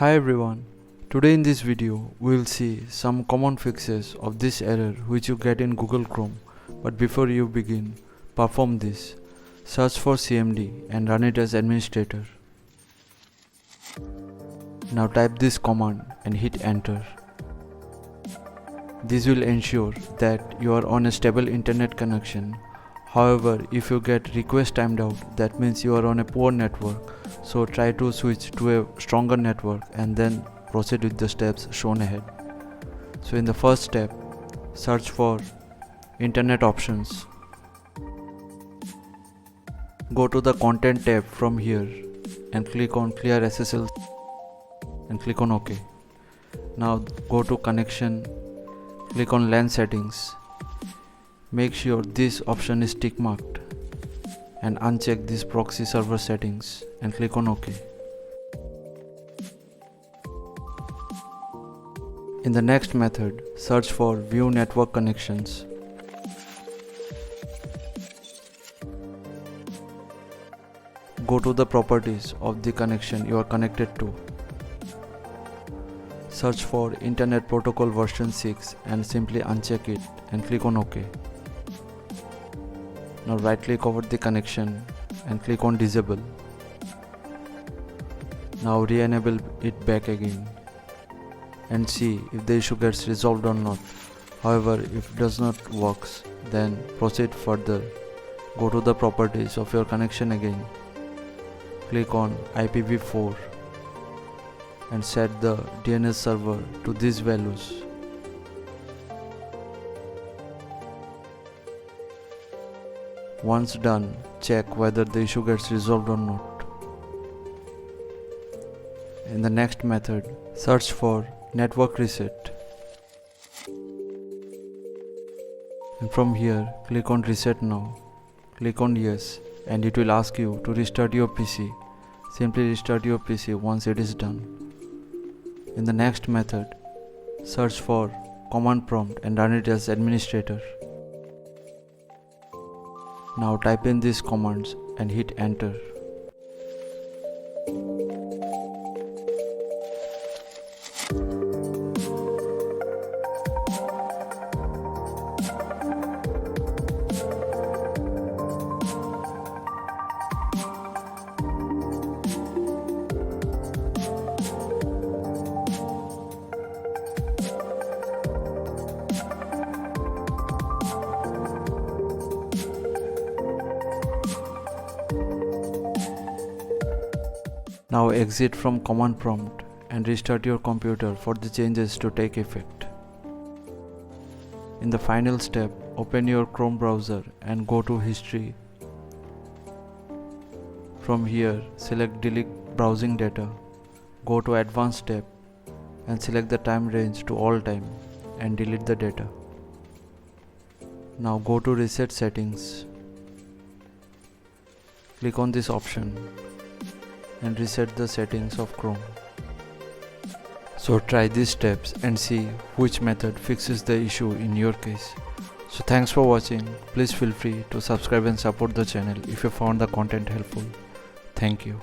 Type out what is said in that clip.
Hi everyone, today in this video we will see some common fixes of this error which you get in Google Chrome. But before you begin, perform this. Search for CMD and run it as administrator. Now type this command and hit enter. This will ensure that you are on a stable internet connection. However, if you get request timed out, that means you are on a poor network. So try to switch to a stronger network and then proceed with the steps shown ahead. So in the first step, search for internet options. Go to the content tab from here and click on clear SSL and click on OK. Now go to connection, click on LAN settings. Make sure this option is tick marked and uncheck this proxy server settings and click on OK. In the next method, search for view network connections. Go to the properties of the connection you are connected to. Search for Internet Protocol version 6 and simply uncheck it and click on OK. Now right click over the connection and click on disable. Now re-enable it back again and see if the issue gets resolved or not. However, if it does not work, then proceed further. Go to the properties of your connection again. Click on IPv4 and set the DNS server to these values. Once done, check whether the issue gets resolved or not. In the next method, search for network reset. And from here, click on reset now. Click on yes and it will ask you to restart your PC. Simply restart your PC once it is done. In the next method, search for command prompt and run it as administrator. Now type in these commands and hit enter. Now exit from command prompt and restart your computer for the changes to take effect. In the final step, open your Chrome browser and go to history. From here, select delete browsing data. Go to advanced tab and select the time range to all time and delete the data. Now go to reset settings. Click on this option and reset the settings of Chrome. So try these steps and see which method fixes the issue in your case. So thanks for watching. Please feel free to subscribe and support the channel if you found the content helpful. Thank you.